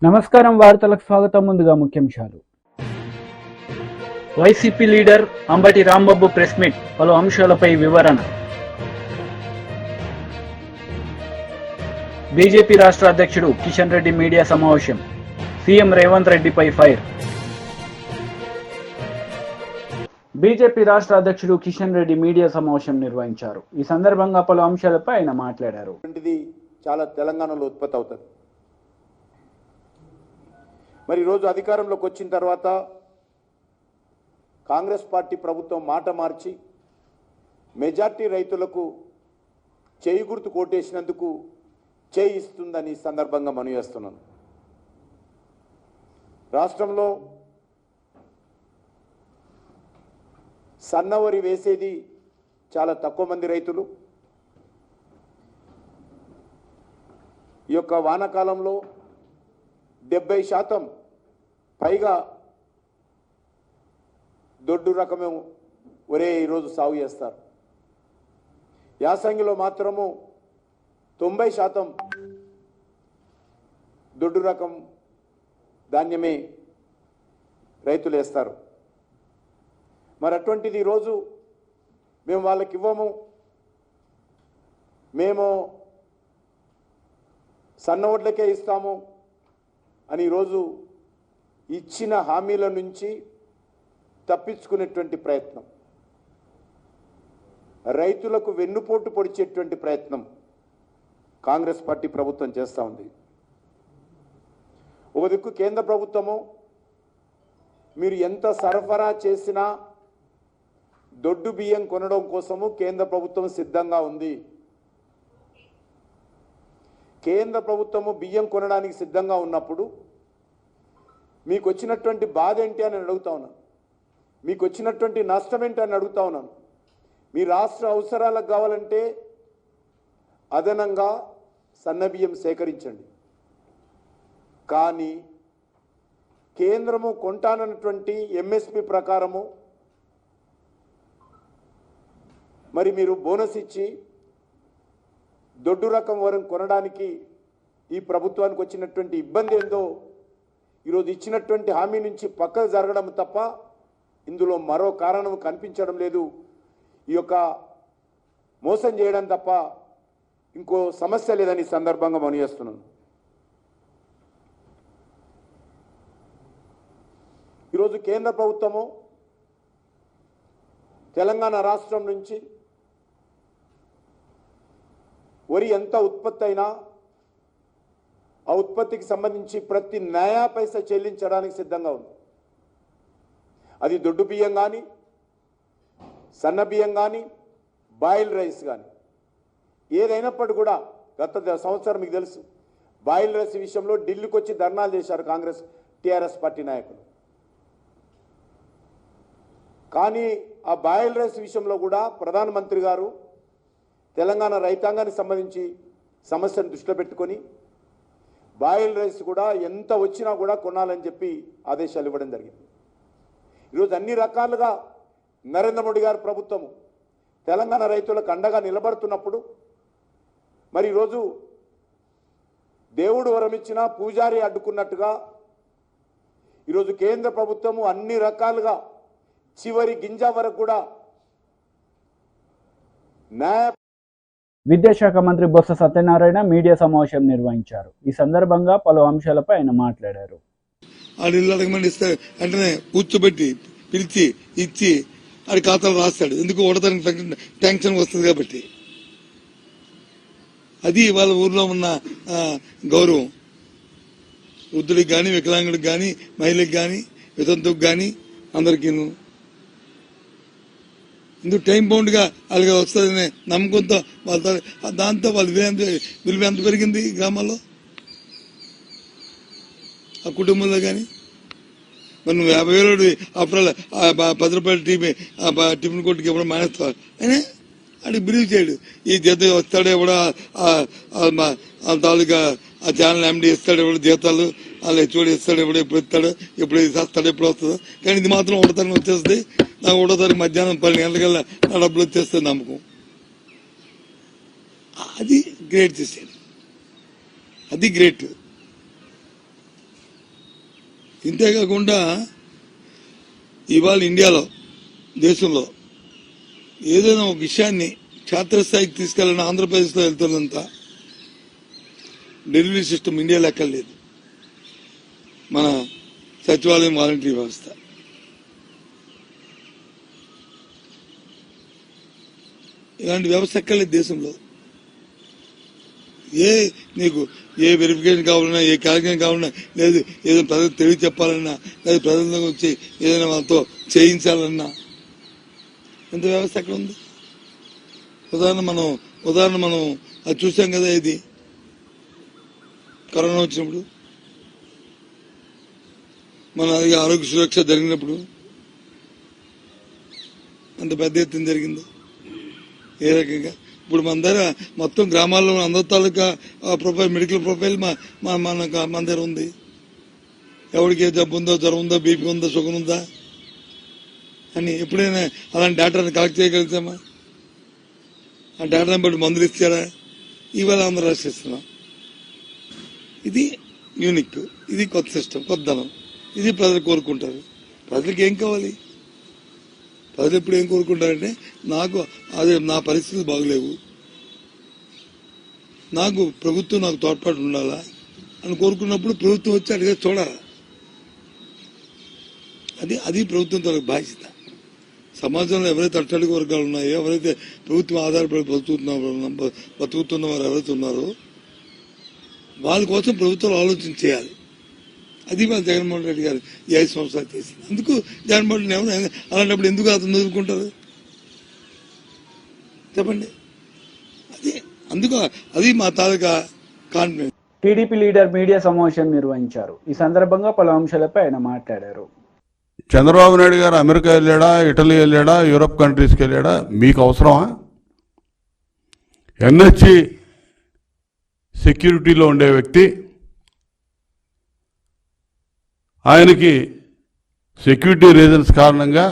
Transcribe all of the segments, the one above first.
నమస్కారం, వార్తలకు స్వాగతం. ముందుగా ముఖ్యాంశాలు. YCP leader Ambati Rambabu press meet, పలు అంశాలపై వివరణ. బీజేపీ రాష్ట్ర అధ్యక్షుడు కిషన్ రెడ్డి మీడియా సమావేశం, సీఎం రేవంత్ రెడ్డిపై ఫైర్. బీజేపీ రాష్ట్ర అధ్యక్షుడు కిషన్ రెడ్డి మీడియా సమావేశం నిర్వహించారు. ఈ సందర్భంగా పలు అంశాలపై ఆయన మాట్లాడారు. చాలా తెలంగాణలో ఉత్పత్తి అవుతుంది. మరి ఈరోజు అధికారంలోకి వచ్చిన తర్వాత కాంగ్రెస్ పార్టీ ప్రభుత్వం మాట మార్చి మెజార్టీ రైతులకు చేయి గుర్తు కోటేసినందుకు చేయి ఇస్తుందని సందర్భంగా మనవి చేస్తున్నాను. రాష్ట్రంలో సన్నవరి వేసేది చాలా తక్కువ మంది రైతులు. ఈ యొక్క వానాకాలంలో 70% పైగా దొడ్డు రకమే ఒరే ఈరోజు సాగు చేస్తారు. యాసంగిలో మాత్రము 90% దొడ్డు రకం ధాన్యమే రైతులు వేస్తారు. మరి అటువంటిది ఈరోజు మేము వాళ్ళకి ఇవ్వము, మేము సన్న వడ్లకే ఇస్తాము అని ఈరోజు ఇచ్చిన హామీల నుంచి తప్పించుకునేటువంటి ప్రయత్నం, రైతులకు వెన్నుపోటు పొడిచేటువంటి ప్రయత్నం కాంగ్రెస్ పార్టీ ప్రభుత్వం చేస్తూ ఉంది. ఒక దిక్కు కేంద్ర ప్రభుత్వము మీరు ఎంత సరఫరా చేసినా దొడ్డు బియ్యం కొనడం కోసము కేంద్ర ప్రభుత్వం సిద్ధంగా ఉంది. కేంద్ర ప్రభుత్వము బియ్యం కొనడానికి సిద్ధంగా ఉన్నప్పుడు మీకు వచ్చినటువంటి బాధ ఏంటి అని అడుగుతా ఉన్నాను, మీకు వచ్చినటువంటి నష్టం ఏంటి అని అడుగుతా ఉన్నాను. మీ రాష్ట్ర అవసరాలకు కావాలంటే అదనంగా సన్నబియ్యం సేకరించండి, కానీ కేంద్రము కొంటానన్నటువంటి ఎంఎస్పి ప్రకారము మరి మీరు బోనస్ ఇచ్చి దొడ్డు రకం వరం కొనడానికి ఈ ప్రభుత్వానికి వచ్చినటువంటి ఇబ్బంది ఏందో ఈరోజు ఇచ్చినటువంటి హామీ నుంచి పక్కకు జరగడం తప్ప ఇందులో మరో కారణం కనిపించడం లేదు. ఈ యొక్క మోసం చేయడం తప్ప ఇంకో సమస్య లేదని సందర్భంగా మనవి చేస్తున్నాను. ఈరోజు కేంద్ర ప్రభుత్వము తెలంగాణ రాష్ట్రం నుంచి వరి ఎంత ఉత్పత్తి అయినా ఆ ఉత్పత్తికి సంబంధించి ప్రతి నయా పైసా చెల్లించడానికి సిద్ధంగా ఉంది. అది దొడ్డు బియ్యం కానీ, సన్న బియ్యం కానీ, బాయిల్ రైస్ కానీ ఏదైనప్పటికీ కూడా గత సంవత్సరం మీకు తెలుసు బాయిల్ రైస్ విషయంలో ఢిల్లీకి వచ్చి ధర్నాలు చేశారు కాంగ్రెస్ టీఆర్ఎస్ పార్టీ నాయకులు. కానీ ఆ బాయిల్ రైస్ విషయంలో కూడా ప్రధానమంత్రి గారు తెలంగాణ రైతాంగానికి సంబంధించి సమస్యను దృష్టిలో పెట్టుకొని బాయిల్ రైస్ కూడా ఎంత వచ్చినా కూడా కొనాలని చెప్పి ఆదేశాలు ఇవ్వడం జరిగింది. ఈరోజు అన్ని రకాలుగా నరేంద్ర మోడీ గారి ప్రభుత్వము తెలంగాణ రైతులకు అండగా నిలబడుతున్నప్పుడు మరి ఈరోజు దేవుడు వరమిచ్చినా పూజారి అడ్డుకున్నట్టుగా ఈరోజు కేంద్ర ప్రభుత్వము అన్ని రకాలుగా చివరి గింజ వరకు కూడా న్యాయ. విద్యాశాఖ మంత్రి బొత్స సత్యనారాయణ మీడియా సమావేశం నిర్వహించారు. ఈ సందర్భంగా పలు అంశాలపై ఆయన మాట్లాడారు. వెంటనే కూర్చోబెట్టి పిలిచి ఇచ్చి ఆడి ఖాతాలు రాస్తాడు. ఎందుకు ఓడతానికి టెన్షన్ వస్తుంది కాబట్టి. అది వాళ్ళ ఊర్లో ఉన్న గౌరవం. వృద్ధుడికి కానీ, వికలాంగుడికి కానీ, మహిళకి కానీ, వితంతుకు కానీ అందరికీ ఇందుకు టైం బౌండ్ గా అలాగే వస్తుందనే నమ్మకంతో వాళ్ళ దాంతో వాళ్ళ విలువ ఎంత పెరిగింది గ్రామాల్లో, ఆ కుటుంబంలో కానీ. మరి నువ్వు 50,000 అప్పుడు 10 రూపాయల టిఫిన్ కొట్టుకి ఇవ్వడం మానేస్తావు. అయినా అడిగి బిలీవ్ చేయడు. ఈ జీతం వస్తాడు ఎవడో తాలూకా ఆ ఛానల్ ఎండి ఇస్తాడు, ఎవడో జీతాలు వాళ్ళు హెచ్ఓడి ఇస్తాడు, ఎవడో ఎప్పుడు ఇస్తాడు, ఎప్పుడు ఇస్తాడు, ఎప్పుడు వస్తుందో. కానీ ఇది మాత్రం ఒకటో వచ్చేస్తుంది. నాకు ఒకటో తారీఖు మధ్యాహ్నం 12 గంటలకల్లా నా డబ్బులు వచ్చేస్తుంది నమ్మకం. అది గ్రేట్ చేశాడు, అది గ్రేట్. ఇంతేకాకుండా ఇవాళ ఇండియాలో దేశంలో ఏదైనా ఒక విషయాన్ని క్షేత్రస్థాయికి తీసుకెళ్ళిన ఆంధ్రప్రదేశ్లో వెళ్తున్నంత డెలివరీ సిస్టమ్ ఇండియా లెక్క లేదు. మన సచివాలయం వాలంటరీ వ్యవస్థ ఇలాంటి వ్యవస్థ ఎక్కర్లేదు దేశంలో. నీకు ఏ వెరిఫికేషన్ కావాలన్నా, ఏ క్యాల్కులేషన్ కావాలన్నా, లేదు ఏదో ప్రజలకు తెలివి చెప్పాలన్నా, లేదు ప్రజలకు వచ్చి ఏదైనా వాళ్ళతో చేయించాలన్నా ఎంత వ్యవస్థ ఎక్కడ ఉంది? ఉదాహరణ మనం అది చూసాం కదా, ఇది కరోనా వచ్చినప్పుడు మన ఆరోగ్య సురక్ష జరిగినప్పుడు అంత పెద్ద ఎత్తున జరిగింది. ఏ రకంగా ఇప్పుడు మన దగ్గర మొత్తం గ్రామాల్లో అందరి తాలూకా ప్రొఫైల్, మెడికల్ ప్రొఫైల్ మన దగ్గర ఉంది. ఎవరికి ఏ జబ్బు ఉందో, జ్వరం ఉందో, బీపీ ఉందో, షుగర్ ఉందా అని ఎప్పుడైనా అలాంటి డేటాను కలెక్ట్ చేయగలుగుతామా? ఆ డేటాను బట్టి మందులు ఇచ్చారా? ఇవాళ అందరూ రాసిస్తున్నాం. ఇది యూనిక్, ఇది కొత్త సిస్టమ్, కొత్త ధనం. ఇది ప్రజలు కోరుకుంటారు. ప్రజలకు ఏం కావాలి? ప్రజలు ఎప్పుడు ఏం కోరుకుంటారంటే, నాకు అదే నా పరిస్థితులు బాగలేవు, నాకు ప్రభుత్వం నాకు తోడ్పాటు ఉండాలా అని కోరుకున్నప్పుడు ప్రభుత్వం వచ్చి అడిగే చూడాలి. అది ప్రభుత్వం తనకు బాధ్యత. సమాజంలో ఎవరైతే అట్టడుగు వర్గాలు ఉన్నాయో, ఎవరైతే ప్రభుత్వం ఆధారపడి బతుకుతున్న వారు ఎవరైతే ఉన్నారో వాళ్ళ కోసం ప్రభుత్వం ఆలోచన చేయాలి. అది వాళ్ళ జగన్మోహన్ రెడ్డి గారు ఈ 5 సంవత్సరాలు చేసింది. అందుకు జగన్మోహన్ రెడ్డి ఎవరు అలాంటప్పుడు ఎందుకు అతను వదులుకుంటారు చెప్పండి? అది మా తాలూకా కాన్ఫిడెన్స్. టీడీపీ లీడర్ మీడియా సమావేశం నిర్వహించారు. ఈ సందర్భంగా పలు అంశాలపై ఆయన మాట్లాడారు. చంద్రబాబు నాయుడు గారు అమెరికా వెళ్ళాడా, ఇటలీ వెళ్ళాడా, యూరప్ కంట్రీస్కి వెళ్ళాడా? మీకు అవసరమా? ఎన్హెచ్సి సెక్యూరిటీలో ఉండే వ్యక్తి, ఆయనకి సెక్యూరిటీ రీజన్స్ కారణంగా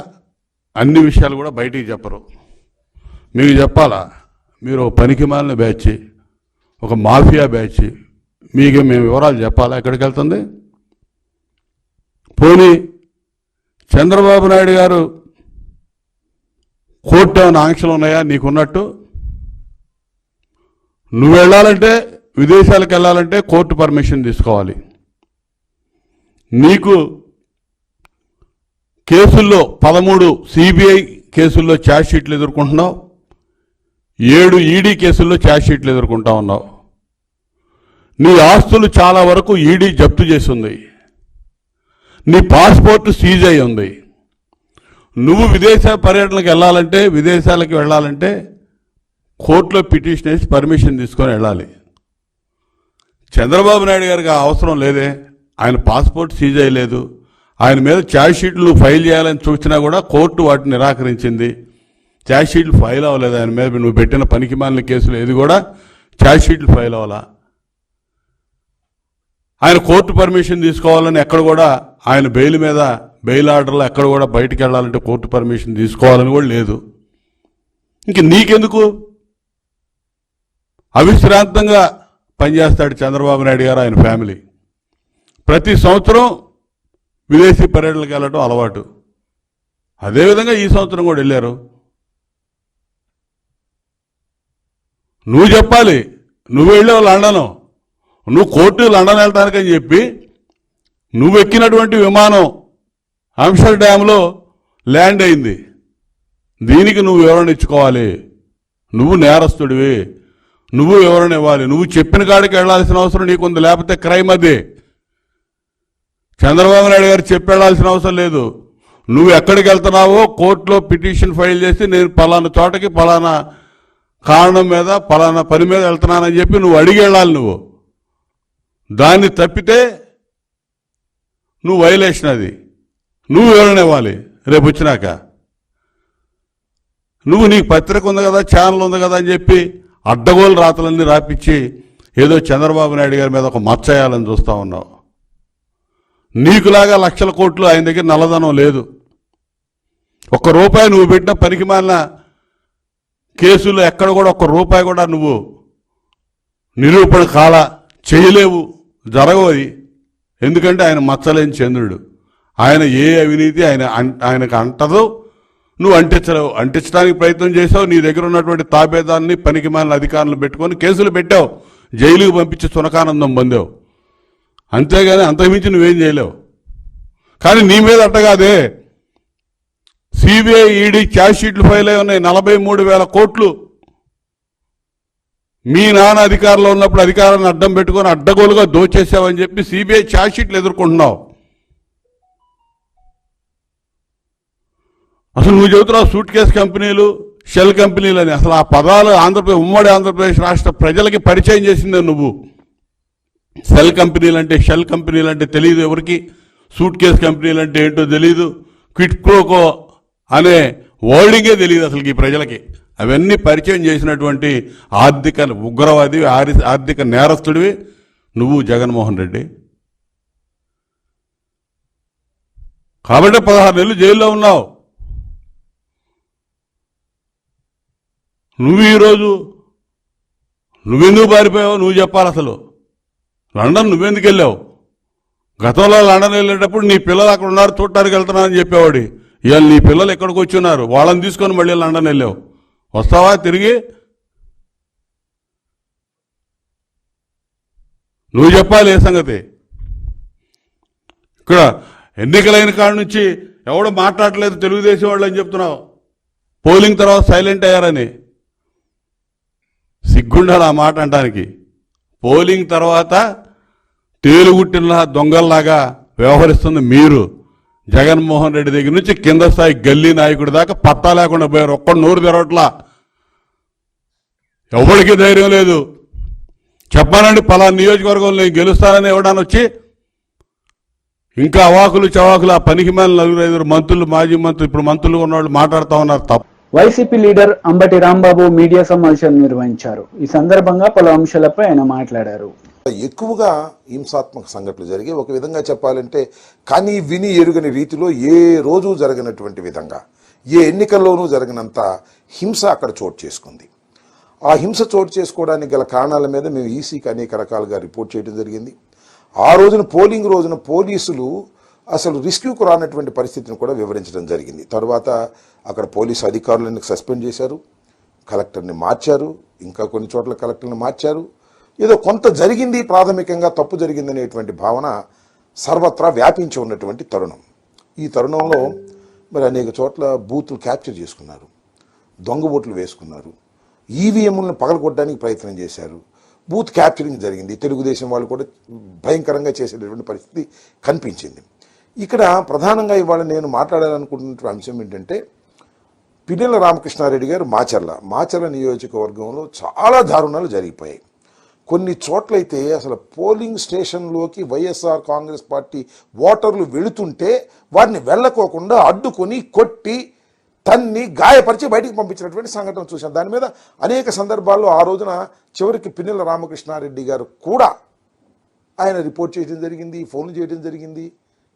అన్ని విషయాలు కూడా బయటికి చెప్పరు. మీకు చెప్పాలా? మీరు పనికి మాలిన బ్యాచ్, ఒక మాఫియా బ్యాచ్, మీకు మేము వివరాలు చెప్పాలా ఎక్కడికి వెళ్తుంది? పోనీ చంద్రబాబు నాయుడు గారు కోర్టు ఏమైనా ఆంక్షలు ఉన్నాయా నీకున్నట్టు? నువ్వు వెళ్ళాలంటే, విదేశాలకు వెళ్ళాలంటే కోర్టు పర్మిషన్ తీసుకోవాలి. నీకు కేసుల్లో 13 సిబిఐ కేసుల్లో ఛార్జ్ షీట్లు ఎదుర్కొంటున్నావు, 7 ఈడీ కేసుల్లో ఛార్జ్ షీట్లు ఎదుర్కొంటా ఉన్నావు. నీ ఆస్తులు చాలా వరకు ఈడీ జప్తు చేసింది. నీ పాస్పోర్ట్ సీజ్ అయి ఉంది. నువ్వు విదేశ పర్యటనకు వెళ్ళాలంటే, విదేశాలకు వెళ్ళాలంటే కోర్టులో పిటిషన్ వేసి పర్మిషన్ తీసుకొని వెళ్ళాలి. చంద్రబాబు నాయుడు గారికి ఆ అవసరం లేదే. ఆయన పాస్పోర్ట్ సీజ్ అయ్యలేదు. ఆయన మీద ఛార్జ్ షీట్లు ఫైల్ చేయాలని చూసినా కూడా కోర్టు వాటిని నిరాకరించింది. ఛార్జ్ షీట్లు ఫైల్ అవ్వలేదు ఆయన మీద. నువ్వు పెట్టిన పనికి మాలిన కేసులు ఏది కూడా ఛార్జ్ షీట్లు ఫైల్ అవ్వాలా? ఆయన కోర్టు పర్మిషన్ తీసుకోవాలని ఎక్కడ కూడా, ఆయన బెయిల్ మీద బెయిల్ ఆర్డర్లో ఎక్కడ కూడా బయటికి వెళ్ళాలంటే కోర్టు పర్మిషన్ తీసుకోవాలని కూడా లేదు. ఇంక నీకెందుకు? అవిశ్రాంతంగా పనిచేస్తాడు చంద్రబాబు నాయుడు గారు, ఆయన ఫ్యామిలీ. ప్రతి సంవత్సరం విదేశీ పర్యటనలకు వెళ్ళడం అలవాటు. అదేవిధంగా ఈ సంవత్సరం కూడా వెళ్ళారు. నువ్వు చెప్పాలి. నువ్వు వెళ్ళావు లండను, నువ్వు కోర్టు లండన్ వెళ్ళటానికని చెప్పి నువ్వు ఎక్కినటువంటి విమానం ఆమ్స్టర్డామ్లో ల్యాండ్ అయింది. దీనికి నువ్వు వివరణ ఇచ్చుకోవాలి. నువ్వు నేరస్తుడివి, నువ్వు వివరణ ఇవ్వాలి. నువ్వు చెప్పిన కాడికి వెళ్లాల్సిన అవసరం నీకుంది, లేకపోతే క్రైమ్ అది. చంద్రబాబు నాయుడు గారు చెప్పి వెళ్లాల్సిన అవసరం లేదు. నువ్వు ఎక్కడికి వెళ్తున్నావో కోర్టులో పిటిషన్ ఫైల్ చేసి, నేను పలానా చోటకి పలానా కారణం మీద పలానా పని మీద వెళ్తున్నానని చెప్పి నువ్వు అడిగి వెళ్ళాలి. నువ్వు దాన్ని తప్పితే నువ్వు వైలేషన్, అది నువ్వు వివరణ ఇవ్వాలి. రేపు వచ్చినాక నువ్వు నీకు పత్రిక ఉంది కదా, ఛానల్ ఉంది కదా అని చెప్పి అడ్డగోలు రాతలన్నీ రాపిచ్చి ఏదో చంద్రబాబు నాయుడు గారి మీద ఒక మచ్చయాలని చూస్తూ ఉన్నావు. నీకులాగా లక్షల కోట్లు ఆయన దగ్గర నల్లధనం లేదు. ₹1 నువ్వు పెట్టిన పనికి మాలిన కేసులు ఎక్కడ కూడా ₹1 కూడా నువ్వు నిరూపణ కాలా, చేయలేవు, జరగవు. ఎందుకంటే ఆయన మచ్చలేని చంద్రుడు. ఆయన ఏ అవినీతి ఆయనకు అంటదో, నువ్వు అంటించలేవు. అంటించడానికి ప్రయత్నం చేసావు. నీ దగ్గర ఉన్నటువంటి తాబేదాన్ని పనికిమాలిన అధికారులను పెట్టుకొని కేసులు పెట్టావు, జైలుకు పంపించి సునకానందం పొందావు. అంతేగాని అంతకుమించి నువ్వేం చేయలేవు. కానీ నీ మీద అట్టగాదే, సిబిఐ ఈడీ ఛార్జ్ షీట్లు ఫైల్ అయి ఉన్నాయి. 43,000 కోట్లు మీ నాన్న అధికారంలో ఉన్నప్పుడు అధికారాన్ని అడ్డం పెట్టుకొని అడ్డగోలుగా దోచేసావని చెప్పి సిబిఐ ఛార్జ్ షీట్లు ఎదుర్కొంటున్నావు. అసలు నువ్వు చెబుతున్నావు సూట్ కేసు కంపెనీలు, షెల్ కంపెనీలు అని. అసలు ఆ పదాలు ఉమ్మడి ఆంధ్రప్రదేశ్ రాష్ట్ర ప్రజలకి పరిచయం చేసిందే నువ్వు. సెల్ కంపెనీలు అంటే, షెల్ కంపెనీలు అంటే తెలియదు ఎవరికి, సూట్ కేసు కంపెనీలు అంటే ఏంటో తెలియదు, క్విట్ ప్రోకో అనే వర్డింగే తెలియదు అసలు ఈ ప్రజలకి. అవన్నీ పరిచయం చేసినటువంటి ఆర్థిక ఉగ్రవాది, ఆర్థిక నేరస్తుడివి నువ్వు జగన్మోహన్ రెడ్డి. కాబట్టి 16 నెలలు జైల్లో ఉన్నావు. నువ్వు ఈరోజు నువ్వెందుకు పారిపోయావు నువ్వు చెప్పాలి. అసలు లండన్ నువ్వెందుకు వెళ్ళావు? గతంలో లండన్ వెళ్ళేటప్పుడు నీ పిల్లలు అక్కడ ఉన్నారు చూడటానికి వెళ్తున్నారని చెప్పేవాడి. ఇవాళ నీ పిల్లలు ఎక్కడికి వచ్చి ఉన్నారు, వాళ్ళని తీసుకొని మళ్ళీ లండన్ వెళ్ళావు. వస్తావా తిరిగి? నువ్వు చెప్పాలి ఏ సంగతి. ఇక్కడ ఎన్నికలైన కాడి నుంచి ఎవడు మాట్లాడలేదు తెలుగుదేశం వాళ్ళు అని చెప్తున్నావు. పోలింగ్ తర్వాత సైలెంట్ అయ్యారని. సిగ్గుండాలి ఆ మాట అంటానికి. పోలింగ్ తర్వాత తేలుగుట్టిన దొంగల్లాగా వ్యవహరిస్తుంది మీరు. జగన్మోహన్ రెడ్డి దగ్గర నుంచి కింద స్థాయి గల్లీ నాయకుడి దాకా పత్తా లేకుండా పోయారు. ఒక్క నోరు తెరవట్లా, ఎవరికి ధైర్యం లేదు. చెప్పానండి పలానా నియోజకవర్గంలో నేను గెలుస్తానని ఎవడాన్ని వచ్చి ఇంకా అవాకులు చవాకులు ఆ పనికి మేల 4-5 మంత్రులు, మాజీ మంత్రులు, ఇప్పుడు మంత్రులు ఉన్నవాళ్ళు మాట్లాడుతూ ఉన్నారు తప్ప. YCP leader Ambati Rambabu media సమావేశం నిర్వహించారు. ఈ సందర్భంగా పలు అంశాలపై ఆయన మాట్లాడారు. ఎక్కువగా హింసాత్మక సంఘటనలు జరిగి, ఒక విధంగా చెప్పాలంటే కానీ విని ఎరుగని రీతిలో ఏ రోజు జరగనటువంటి విధంగా, ఏ ఎన్నికల్లోనూ జరగనంత హింస అక్కడ చోటు చేసుకుంది. ఆ హింస చోటు చేసుకోవడానికి గల కారణాల మీద మేము ఈసీకి అనేక రకాలుగా రిపోర్ట్ చేయడం జరిగింది. ఆ రోజున పోలింగ్ రోజున పోలీసులు అసలు రిస్క్యూకు రానటువంటి పరిస్థితిని కూడా వివరించడం జరిగింది. తర్వాత అక్కడ పోలీసు అధికారులను సస్పెండ్ చేశారు, కలెక్టర్ని మార్చారు, ఇంకా కొన్ని చోట్ల కలెక్టర్ని మార్చారు. ఏదో కొంత జరిగింది, ప్రాథమికంగా తప్పు జరిగిందనేటువంటి భావన సర్వత్రా వ్యాపించి ఉన్నటువంటి తరుణం. ఈ తరుణంలో మరి అనేక చోట్ల బూతులు క్యాప్చర్ చేసుకున్నారు, దొంగ ఓట్లు వేసుకున్నారు, ఈవీఎంలను పగలగొట్టడానికి ప్రయత్నం చేశారు, బూత్ క్యాప్చరింగ్ జరిగింది. తెలుగుదేశం వాళ్ళు కూడా భయంకరంగా చేసేటటువంటి పరిస్థితి కనిపించింది. ఇక్కడ ప్రధానంగా ఇవాళ నేను మాట్లాడాలనుకుంటున్న అంశం ఏంటంటే, పిన్నెల రామకృష్ణారెడ్డి గారు మాచర్ల నియోజకవర్గంలో చాలా దారుణాలు జరిగిపోయాయి. కొన్ని చోట్లయితే అసలు పోలింగ్ స్టేషన్లోకి వైఎస్ఆర్ కాంగ్రెస్ పార్టీ ఓటర్లు వెళుతుంటే వారిని వెళ్ళకోకుండా అడ్డుకొని కొట్టి తన్ని గాయపరిచి బయటికి పంపించినటువంటి సంఘటన చూశాం. దాని మీద అనేక సందర్భాల్లో ఆ రోజున చివరికి పిన్నెల రామకృష్ణారెడ్డి గారు కూడా ఆయన రిపోర్ట్ చేయడం జరిగింది, ఫోన్లు చేయడం జరిగింది.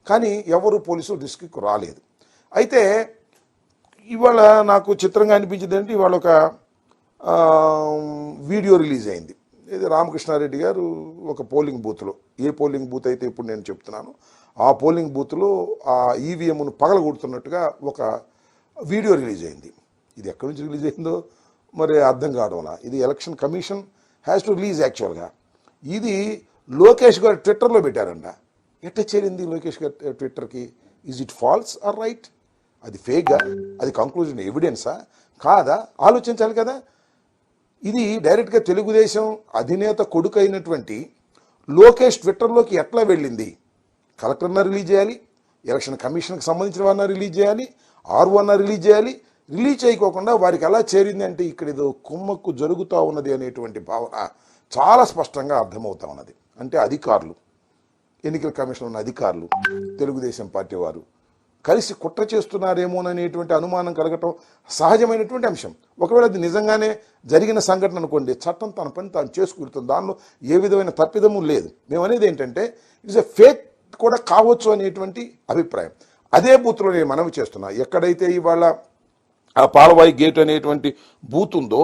కానీ ఎవరు పోలీసులు రిస్క్కి రాలేదు. అయితే ఇవాళ నాకు చిత్రంగా అనిపించింది ఏంటంటే, ఇవాళ ఒక వీడియో రిలీజ్ అయింది. ఇది రామకృష్ణారెడ్డి గారు ఒక పోలింగ్ బూత్లో, ఏ పోలింగ్ బూత్ అయితే ఇప్పుడు నేను చెప్తున్నాను ఆ పోలింగ్ బూత్లో ఆ ఈవీఎంను పగలగొడుతున్నట్టుగా ఒక వీడియో రిలీజ్ అయింది. ఇది ఎక్కడి నుంచి రిలీజ్ అయిందో మరి అర్థం కావడంలా. ఇది election commission has to release. యాక్చువల్గా ఇది లోకేష్ గారు ట్విట్టర్లో పెట్టారంట. ఎట్ట చేరింది లోకేష్ గారు ట్విట్టర్కి? Is it false or right? అది ఫేక్గా, అది కంక్లూజన్ ఎవిడెన్సా కాదా ఆలోచించాలి కదా. ఇది డైరెక్ట్గా తెలుగుదేశం అధినేత కొడుకు అయినటువంటి లోకేష్ ట్విట్టర్లోకి ఎట్లా వెళ్ళింది? కలెక్టర్న రిలీజ్ చేయాలి, ఎలక్షన్ కమిషన్కి సంబంధించిన వారిని రిలీజ్ చేయాలి, ఆర్ఓన్న రిలీజ్ చేయాలి. రిలీజ్ చేయకోకుండా వారికి ఎలా చేరింది అంటే ఇక్కడ ఏదో కుమ్మక్కు జరుగుతూ ఉన్నది అనేటువంటి భావన చాలా స్పష్టంగా అర్థమవుతా ఉన్నది. అంటే అధికారులు, ఎన్నికల కమిషన్ ఉన్న అధికారులు, తెలుగుదేశం పార్టీ వారు కలిసి కుట్ర చేస్తున్నారేమోననేటువంటి అనుమానం కలగటం సహజమైనటువంటి అంశం. ఒకవేళ అది నిజంగానే జరిగిన సంఘటన అనుకోండి, చట్టం తన పని తాను చేసుకుంటుంది, దానిలో ఏ విధమైన తప్పిదము లేదు. మేము అనేది ఏంటంటే ఇట్స్ ఎ ఫేక్ కూడా కావచ్చు అనేటువంటి అభిప్రాయం. అదే బూత్లో నేను మనవి చేస్తున్నా, ఎక్కడైతే ఇవాళ ఆ పాలవాయి గేట్ అనేటువంటి బూత్ ఉందో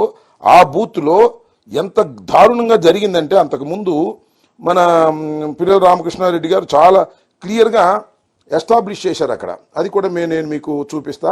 ఆ బూత్లో ఎంత దారుణంగా జరిగిందంటే, అంతకుముందు మన పిల్లల రామకృష్ణారెడ్డి గారు చాలా క్లియర్గా ఎస్టాబ్లిష్ చేశారు అక్కడ. అది కూడా నేను మీకు చూపిస్తా.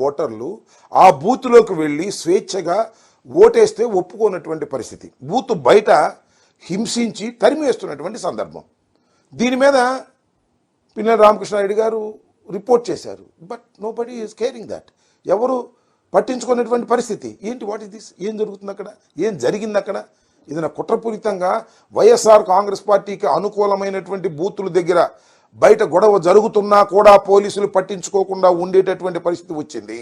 ఓటర్లు ఆ బూత్లోకి వెళ్ళి స్వేచ్ఛగా ఓటేస్తే ఒప్పుకోనటువంటి పరిస్థితి, బూత్ బయట హింసించి తరిమేస్తున్నటువంటి సందర్భం. దీని మీద పిన్నెల రామకృష్ణారెడ్డి గారు రిపోర్ట్ చేశారు. But nobody is caring that. ఎవరు పట్టించుకున్నటువంటి పరిస్థితి ఏంటి? What is this? ఏం జరుగుతుంది అక్కడ? ఏం జరిగింది అక్కడ? ఏదైనా కుట్రపూరితంగా వైఎస్ఆర్ కాంగ్రెస్ పార్టీకి అనుకూలమైనటువంటి బూతుల దగ్గర బయట గొడవ జరుగుతున్నా కూడా పోలీసులు పట్టించుకోకుండా ఉండేటటువంటి పరిస్థితి వచ్చింది.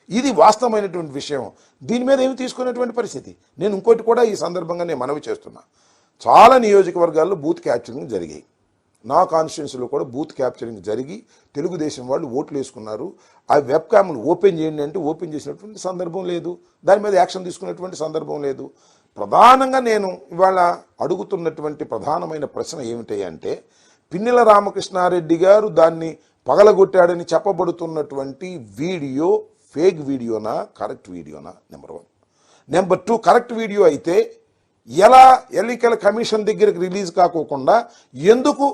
ఇది వాస్తవమైనటువంటి విషయం. దీని మీద ఏమి తీసుకునేటువంటి పరిస్థితి. నేను ఇంకోటి కూడా ఈ సందర్భంగా నేను మనవి చేస్తున్నా. చాలా నియోజకవర్గాల్లో బూత్ క్యాప్చరింగ్ జరిగాయి. నా కాన్స్టిట్యున్సీలో కూడా బూత్ క్యాప్చరింగ్ జరిగి తెలుగుదేశం వాళ్ళు ఓట్లు వేసుకున్నారు. ఆ వెబ్ క్యామ్లు ఓపెన్ చేయండి అంటే ఓపెన్ చేసినటువంటి సందర్భం లేదు. దాని మీద యాక్షన్ తీసుకునేటువంటి సందర్భం లేదు. ప్రధానంగా నేను ఇవాళ అడుగుతున్నటువంటి ప్రధానమైన ప్రశ్న ఏమిటి అంటే, పిన్నెల రామకృష్ణారెడ్డి గారు దాన్ని పగలగొట్టాడని చెప్పబడుతున్నటువంటి వీడియో ఫేక్ వీడియోనా, కరెక్ట్ వీడియోనా? నెంబర్ 1. నెంబర్ 2, కరెక్ట్ వీడియో అయితే ఎలా ఎన్నికల కమిషన్ దగ్గరికి రిలీజ్ కాకోకుండా ఎందుకు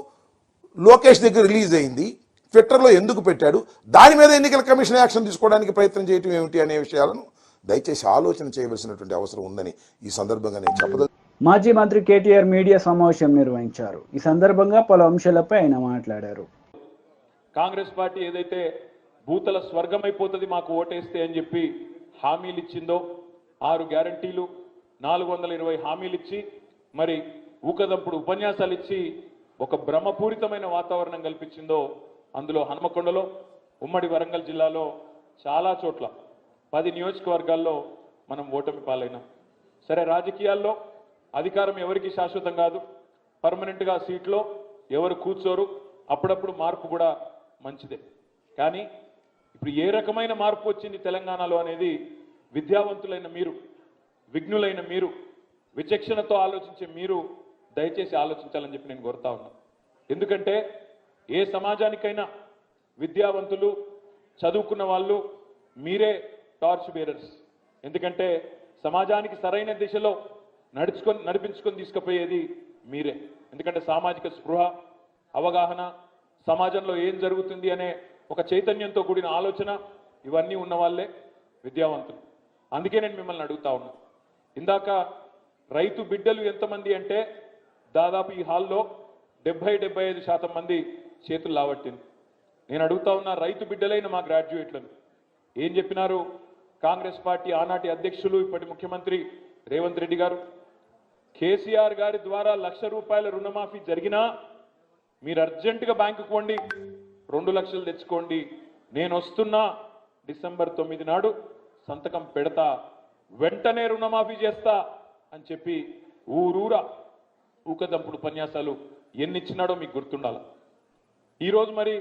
లోకేష్ దగ్గర రిలీజ్ అయింది, ట్విట్టర్లో ఎందుకు పెట్టాడు, దాని మీద ఎన్నికల కమిషన్ యాక్షన్ తీసుకోవడానికి ప్రయత్నం చేయటం ఏమిటి అనే విషయాలను దయచేసి ఆలోచన చేయవలసినటువంటి అవసరం ఉందని ఈ సందర్భంగా నేను చెప్పదు. మాజీ మంత్రి కేటీఆర్ మీడియా సమావేశం నిర్వహించారు. ఈ సందర్భంగా పలు అంశాలపై ఆయన మాట్లాడారు. కాంగ్రెస్ పార్టీ ఏదైతే భూతల స్వర్గమైపోతుంది మాకు ఓటేస్తే అని చెప్పి హామీలు ఇచ్చిందో, 6 గ్యారంటీలు 420 హామీలు ఇచ్చి మరి ఊకదంపుడు ఉపన్యాసాలు ఇచ్చి ఒక భ్రమపూరితమైన వాతావరణం కల్పించిందో, అందులో హనుమకొండలో, ఉమ్మడి వరంగల్ జిల్లాలో చాలా చోట్ల 10 నియోజకవర్గాల్లో మనం ఓటమి పాలైనాం. సరే, రాజకీయాల్లో అధికారం ఎవరికి శాశ్వతం కాదు. పర్మనెంట్గా సీట్లో ఎవరు కూర్చోరు. అప్పుడప్పుడు మార్పు కూడా మంచిదే. కానీ ఇప్పుడు ఏ రకమైన మార్పు వచ్చింది తెలంగాణలో అనేది విద్యావంతులైన మీరు, విఘ్నులైన మీరు, విచక్షణతో ఆలోచించే మీరు దయచేసి ఆలోచించాలని చెప్పి నేను కోరుతా ఉన్నాను. ఎందుకంటే ఏ సమాజానికైనా విద్యావంతులు, చదువుకున్న వాళ్ళు మీరే టార్చ్ బేరర్స్. ఎందుకంటే సమాజానికి సరైన దిశలో నడిపించుకొని తీసుకుపోయేది మీరే. ఎందుకంటే సామాజిక స్పృహ, అవగాహన, సమాజంలో ఏం జరుగుతుంది అనే ఒక చైతన్యంతో కూడిన ఆలోచన ఇవన్నీ ఉన్న వాళ్ళే విద్యావంతులు. అందుకే నేను మిమ్మల్ని అడుగుతా ఉన్నా. ఇందాక రైతు బిడ్డలు ఎంతమంది అంటే దాదాపు ఈ హాల్లో 70-75% మంది చేతులు లావట్టింది. నేను అడుగుతా ఉన్నా, రైతు బిడ్డలైన మా గ్రాడ్యుయేట్లను ఏం చెప్పినారు? కాంగ్రెస్ పార్టీ ఆనాటి అధ్యక్షులు, ఇప్పటి ముఖ్యమంత్రి రేవంత్ రెడ్డి గారు, కేసీఆర్ గారి ద్వారా 1,00,000 రూపాయల రుణమాఫీ జరిగినా మీరు అర్జెంటుగా బ్యాంకుకు పోండి, 2 లక్షలు తెచ్చుకోండి, నేను వస్తున్నా, డిసెంబర్ 9 నాడు సంతకం పెడతా, వెంటనే రుణమాఫీ చేస్తా అని చెప్పి ఊరూరా ఊకదంపుడు ఉపన్యాసాలు ఎన్నిచ్చినాడో మీకు గుర్తుండాల. ఈరోజు మరి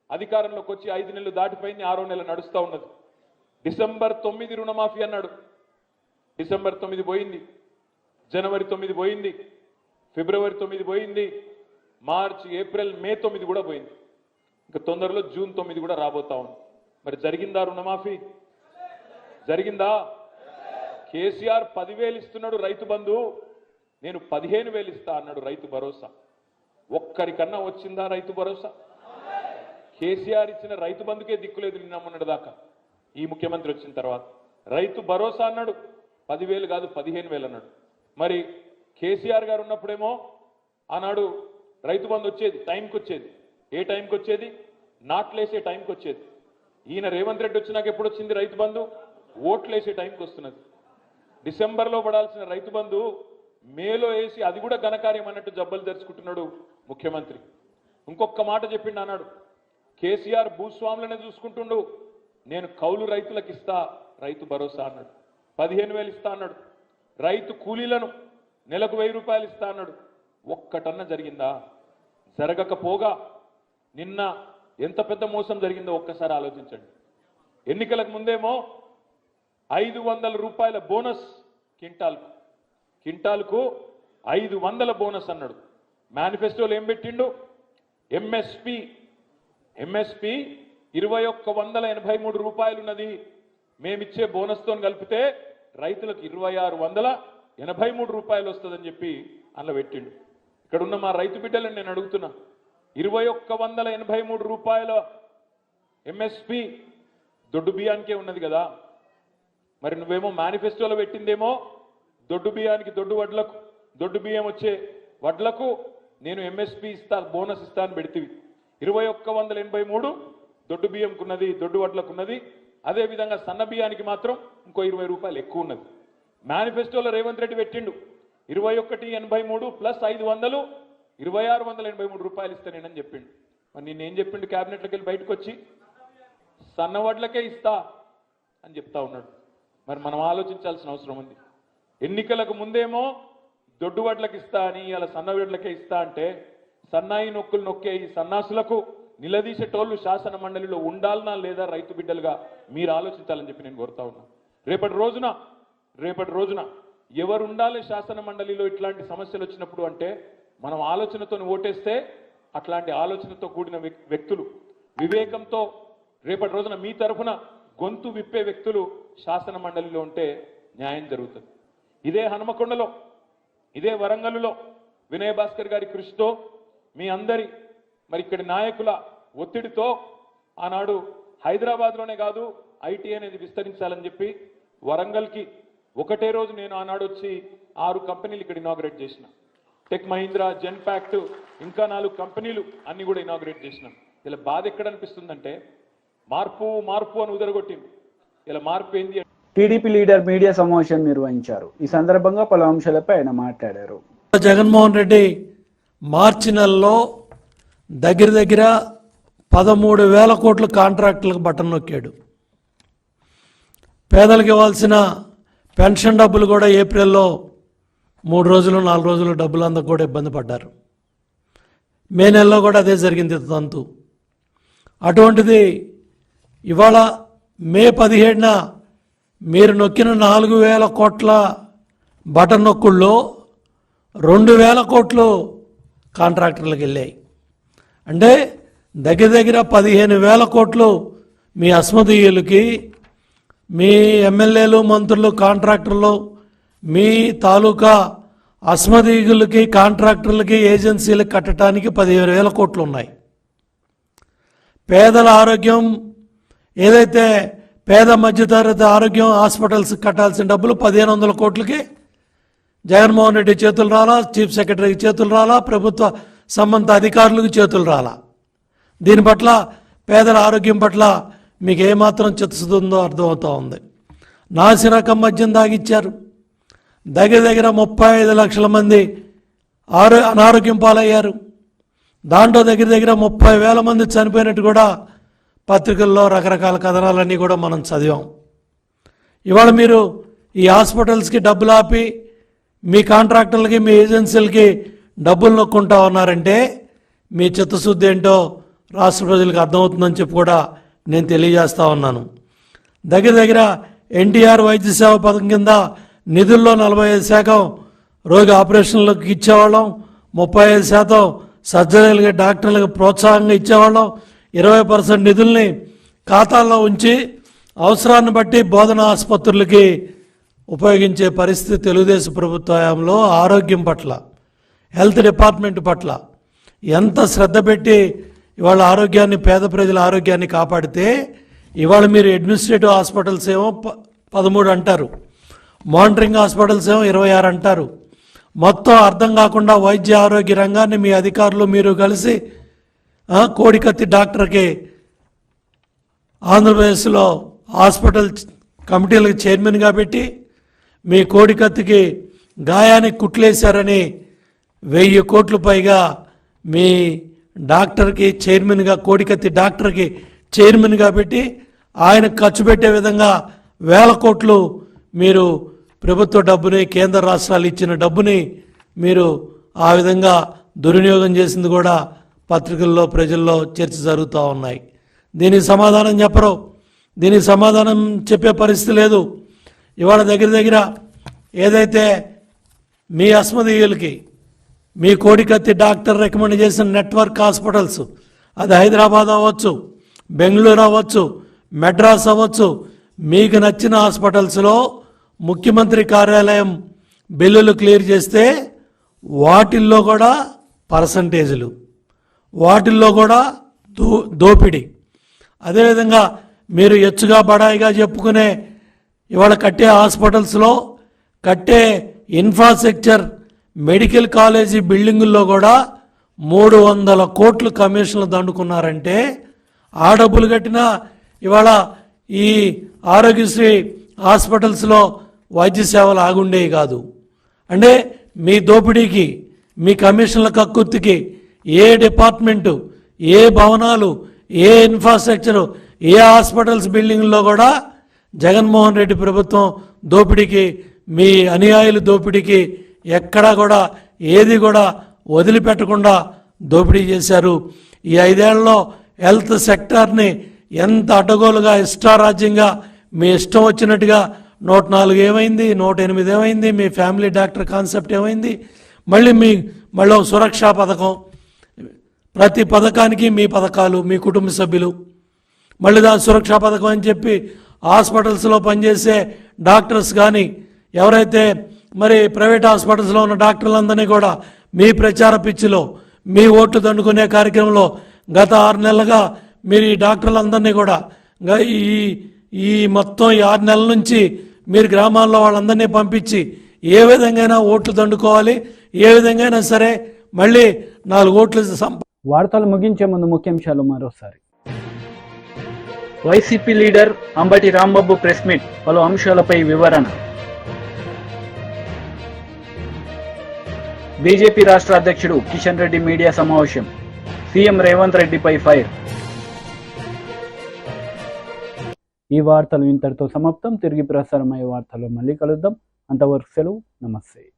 అధికారంలోకి వచ్చి 5 నెలలు దాటిపోయింది, 6వ నెల నడుస్తూ ఉన్నది. డిసెంబర్ 9 రుణమాఫీ అన్నాడు. డిసెంబర్ 9 పోయింది, జనవరి 9 పోయింది, ఫిబ్రవరి 9 పోయింది, మార్చి, ఏప్రిల్, మే 9 కూడా పోయింది. ఇంకా తొందరలో జూన్ 9 కూడా రాబోతా ఉంది. మరి జరిగిందా రుణమాఫీ? జరిగిందా? కేసీఆర్ 10,000 ఇస్తున్నాడు రైతు బంధు, నేను 15,000 ఇస్తా అన్నాడు రైతు భరోసా. ఒక్కరికన్నా వచ్చిందా రైతు భరోసా? కేసీఆర్ ఇచ్చిన రైతు బంధుకే దిక్కులేదు నిన్న మొన్నటి దాకా. ఈ ముఖ్యమంత్రి వచ్చిన తర్వాత రైతు భరోసా అన్నాడు, 10,000 కాదు 15,000 అన్నాడు. మరి కేసీఆర్ గారు ఉన్నప్పుడేమో ఆనాడు రైతు బంధు వచ్చేది, టైంకి వచ్చేది. ఏ టైంకి వచ్చేది? నాట్లేసే టైంకి వచ్చేది. ఈయన రేవంత్ రెడ్డి వచ్చినాక ఎప్పుడు వచ్చింది రైతు బంధు? ఓట్లేసే టైంకి వస్తున్నది. డిసెంబర్లో పడాల్సిన రైతు బంధు మేలో వేసి అది కూడా ఘనకార్యం అన్నట్టు జబ్బలు తెరుచుకుంటున్నాడు ముఖ్యమంత్రి. ఇంకొక మాట చెప్పిండు అన్నాడు, కేసీఆర్ భూస్వాములనే చూసుకుంటుండు, నేను కౌలు రైతులకు ఇస్తా రైతు భరోసా అన్నాడు. 15,000 ఇస్తా అన్నాడు. రైతు కూలీలను నెలకు 1,000 రూపాయలు ఇస్తా అన్నాడు. ఒక్కటన్న జరిగిందా? జరగకపోగా నిన్న ఎంత పెద్ద మోసం జరిగిందో ఒక్కసారి ఆలోచించండి. ఎన్నికలకు ముందేమో 500 రూపాయల బోనస్ కింటాల్కు 500 బోనస్ అన్నాడు. మేనిఫెస్టోలో ఏం పెట్టిండు? ఎంఎస్పి 2183 రూపాయలు ఉన్నది, మేమిచ్చే బోనస్తో కలిపితే రైతులకు 2683 రూపాయలు వస్తుందని చెప్పి అందులో పెట్టిండు. ఇక్కడ ఉన్న మా రైతు బిడ్డలను నేను అడుగుతున్నా, 2183 రూపాయల ఎంఎస్పి దొడ్డు బియ్యానికే ఉన్నది కదా. మరి నువ్వేమో మేనిఫెస్టోలో పెట్టిందేమో దొడ్డు బియ్యానికి, దొడ్డు బియ్యం వచ్చే వడ్లకు నేను ఎంఎస్పి ఇస్తా, బోనస్ ఇస్తా అని పెడితివి. 2183 దొడ్డు బియ్యంకున్నది, దొడ్డు వడ్లకున్నది. అదేవిధంగా సన్న బియ్యానికి మాత్రం ఇంకో 20 రూపాయలు ఎక్కువ ఉన్నది. మేనిఫెస్టోలో రేవంత్ రెడ్డి పెట్టిండు 2183 ప్లస్ 500 2683 రూపాయలు ఇస్తానేనని చెప్పిండు. మరి నిన్నేం చెప్పిండు? క్యాబినెట్లోకి వెళ్ళి బయటకు వచ్చి సన్న వడ్లకే ఇస్తా అని చెప్తా ఉన్నాడు. మరి మనం ఆలోచించాల్సిన అవసరం ఉంది. ఎన్నికలకు ముందేమో దొడ్డు వడ్లకు ఇస్తా అని, ఇలా సన్న వడ్లకే ఇస్తా అంటే సన్నాయి నొక్కులు నొక్కే ఈ సన్నాసులకు నిలదీసేటోళ్ళు శాసన మండలిలో ఉండాలనా లేదా రైతు బిడ్డలుగా మీరు ఆలోచించాలని చెప్పి నేను కోరుతా ఉన్నా. రేపటి రోజున ఎవరు ఉండాలి శాసన మండలిలో ఇట్లాంటి సమస్యలు వచ్చినప్పుడు అంటే మనం ఆలోచనతో ఓటేస్తే అట్లాంటి ఆలోచనతో కూడిన వ్యక్తులు, వివేకంతో రేపటి రోజున మీ తరఫున గొంతు విప్పే వ్యక్తులు శాసన మండలిలో ఉంటే న్యాయం జరుగుతుంది. ఇదే హనుమకొండలో, ఇదే వరంగల్లో వినయ్ భాస్కర్ గారి కృషితో మీ అందరి మరి ఇక్కడి నాయకుల ఒత్తిడితో ఆనాడు హైదరాబాద్లోనే కాదు ఐటీ అనేది విస్తరించాలని చెప్పి వరంగల్కి ఒకటే రోజు నేను ఆనాడు వచ్చి 6 కంపెనీలు ఇక్కడ ఇనాగ్రేట్ చేసిన. టెక్ మహీంద్రా, జెన్పాక్ట్, ఇంకా 4 కంపెనీలు అన్ని కూడా ఇనాగ్రేట్ చేసినాం. ఇలా బాధ ఎక్కడ అనిపిస్తుందంటే మార్పు అని ఉదరగొట్టింది. ఇలా మార్పు ఏంది? టీడీపీ లీడర్ మీడియా సమావేశం నిర్వహించారు. ఈ సందర్భంగా పలు అంశాలపై ఆయన మాట్లాడారు. జగన్మోహన్ రెడ్డి మార్చి నెలలో దగ్గర 13,000 కోట్ల కాంట్రాక్టులకు బటన్ నొక్కాడు. పేదలకు ఇవ్వాల్సిన పెన్షన్ డబ్బులు కూడా ఏప్రిల్లో 3 రోజులు 4 రోజులు డబ్బులు అందక కూడా ఇబ్బంది పడ్డారు. మే నెలలో కూడా అదే జరిగింది తంతు. అటువంటిది ఇవాళ మే 17న మీరు నొక్కిన 4,000 కోట్ల బటన్ నొక్కుల్లో 2,000 కోట్లు కాంట్రాక్టర్లకు వెళ్ళాయి. అంటే దగ్గర 15,000 కోట్లు మీ అస్మదీయులకి, మీ ఎమ్మెల్యేలు, మంత్రులు, కాంట్రాక్టర్లు, మీ తాలూకా అస్మదీయులకి, కాంట్రాక్టర్లకి, ఏజెన్సీలకు కట్టడానికి 15,000 కోట్లు ఉన్నాయి. పేదల ఆరోగ్యం ఏదైతే పేద మధ్యతరగతి ఆరోగ్యం హాస్పిటల్స్ కట్టాల్సిన డబ్బులు 1,500 కోట్లకి జగన్మోహన్ రెడ్డి చేతులు రాలా, చీఫ్ సెక్రటరీకి చేతులు రాలా, ప్రభుత్వ సంబంధిత అధికారులకు చేతులు రాలా. దీని పట్ల, పేదల ఆరోగ్యం పట్ల మీకు ఏమాత్రం చిత్తశుద్ధి ఉందో అర్థమవుతూ ఉంది. నాసిరకం మద్యం తాగిచ్చారు. దగ్గర 35 లక్షల మంది అనారోగ్యం పాలయ్యారు. దాంట్లో దగ్గర 30,000 మంది చనిపోయినట్టు కూడా పత్రికల్లో రకరకాల కథనాలన్నీ కూడా మనం చదివాం. ఇవాళ మీరు ఈ హాస్పిటల్స్కి డబ్బులు ఆపి మీ కాంట్రాక్టర్లకి, మీ ఏజెన్సీలకి డబ్బులు నొక్కుంటా ఉన్నారంటే మీ చిత్తశుద్ధి ఏంటో రాష్ట్ర ప్రజలకు అర్థమవుతుందని చెప్పి కూడా నేను తెలియజేస్తా ఉన్నాను. దగ్గర ఎన్టీఆర్ వైద్య సేవ పథకం కింద నిధుల్లో 45% రోగి ఆపరేషన్లకు ఇచ్చేవాళ్ళం, 35% సర్జరీలకి, డాక్టర్లకు ప్రోత్సాహంగా ఇచ్చేవాళ్ళం. 20% నిధుల్ని ఖాతాల్లో ఉంచి అవసరాన్ని బట్టి బోధనా ఆసుపత్రులకి ఉపయోగించే పరిస్థితి తెలుగుదేశం ప్రభుత్వ హయాంలో ఆరోగ్యం పట్ల, హెల్త్ డిపార్ట్మెంట్ పట్ల ఎంత శ్రద్ధ పెట్టి ఇవాళ ఆరోగ్యాన్ని, పేద ప్రజల ఆరోగ్యాన్ని కాపాడితే ఇవాళ మీరు అడ్మినిస్ట్రేటివ్ హాస్పిటల్స్ ఏమో 13 అంటారు, మానిటరింగ్ హాస్పిటల్స్ ఏమో 26 అంటారు. మొత్తం అర్థం కాకుండా వైద్య ఆరోగ్య రంగాన్ని మీ అధికారులు మీరు కలిసి కోడికత్తి డాక్టర్కి ఆంధ్రప్రదేశ్లో హాస్పిటల్ కమిటీలకు చైర్మన్గా పెట్టి మీ కోడికత్తికి గాయానికి కుట్లేశారని 1000 కోట్లు పైగా మీ డాక్టర్కి చైర్మన్గా, కోడికత్తి డాక్టర్కి చైర్మన్గా పెట్టి ఆయన ఖర్చు పెట్టే విధంగా 1000 కోట్లు మీరు ప్రభుత్వ డబ్బుని, కేంద్ర రాష్ట్రాలు ఇచ్చిన డబ్బుని మీరు ఆ విధంగా దుర్వినియోగం చేసింది కూడా పత్రికల్లో, ప్రజల్లో చర్చ జరుగుతూ ఉన్నాయి. దీనికి సమాధానం చెప్పరు, దీనికి సమాధానం చెప్పే పరిస్థితి లేదు. ఇవాళ దగ్గర ఏదైతే మీ అస్మదీయులకి మీ కోడికత్తి డాక్టర్ రికమెండ్ చేసిన నెట్వర్క్ హాస్పిటల్స్, అది హైదరాబాద్ అవ్వచ్చు, బెంగళూరు అవ్వచ్చు, మెడ్రాస్ అవ్వచ్చు, మీకు నచ్చిన హాస్పిటల్స్లో ముఖ్యమంత్రి కార్యాలయం బిల్లులు క్లియర్ చేస్తే వాటిల్లో కూడా పర్సంటేజీలు, వాటిల్లో కూడా దోపిడీ. అదేవిధంగా మీరు ఎచ్చుగా బడాయిగా చెప్పుకునే ఇవాళ కట్టే హాస్పిటల్స్లో కట్టే ఇన్ఫ్రాస్ట్రక్చర్, మెడికల్ కాలేజీ బిల్డింగుల్లో కూడా 300 కోట్లు కమిషన్లు దండుకున్నారంటే ఆ డబ్బులు కట్టినా ఇవాళ ఈ ఆరోగ్యశ్రీ హాస్పిటల్స్లో వైద్య సేవలు ఆగుండేవి కాదు. అంటే మీ దోపిడీకి, మీ కమిషన్ల కక్కుర్తికి ఏ డిపార్ట్మెంటు, ఏ భవనాలు, ఏ ఇన్ఫ్రాస్ట్రక్చరు, ఏ హాస్పిటల్స్ బిల్డింగ్లో కూడా జగన్మోహన్ రెడ్డి ప్రభుత్వం దోపిడీకి, మీ అనుయాయుల దోపిడీకి ఎక్కడా కూడా ఏది కూడా వదిలిపెట్టకుండా దోపిడీ చేశారు. ఈ 5 ఏళ్లలో హెల్త్ సెక్టార్ని ఎంత అడ్డగోలుగా, ఇష్టారాజ్యంగా, మీ ఇష్టం వచ్చినట్టుగా 104 ఏమైంది, 108 ఏమైంది, మీ ఫ్యామిలీ డాక్టర్ కాన్సెప్ట్ ఏమైంది, మళ్ళీ సురక్షా పథకం, ప్రతి పథకానికి మీ పథకాలు, మీ కుటుంబ సభ్యులు, మళ్ళీ దాని సురక్షా పథకం అని చెప్పి హాస్పిటల్స్లో పనిచేసే డాక్టర్స్ కానీ, ఎవరైతే మరి ప్రైవేట్ హాస్పిటల్స్లో ఉన్న డాక్టర్లందరినీ కూడా మీ ప్రచార పిచ్చిలో, మీ ఓట్లు దండుకునే కార్యక్రమంలో గత 6 నెలలుగా మీరు ఈ డాక్టర్లందరినీ కూడా ఈ మొత్తం 6 నెలల నుంచి మీరు గ్రామాల్లో వాళ్ళందరినీ పంపించి ఏ విధంగా ఓట్లు దండుకోవాలి, ఏ విధంగా సరే మళ్ళీ 4 ఓట్లు వార్తలు ముగించే ముందు ముఖ్యాంశాలు మరోసారి. YCP leader Ambati Rambabu press meet, పలు అంశాలపై వివరణ. బీజేపీ రాష్ట్ర అధ్యక్షుడు కిషన్ రెడ్డి మీడియా సమావేశం, సీఎం రేవంత్ రెడ్డిపై ఫైర్. ఈ వార్తలు ఇంతటితో సమాప్తం. తిరిగి ప్రసారమయ్యే వార్తల్లో మళ్ళీ కలుద్దాం. అంతవరకు సెలవు. నమస్తే.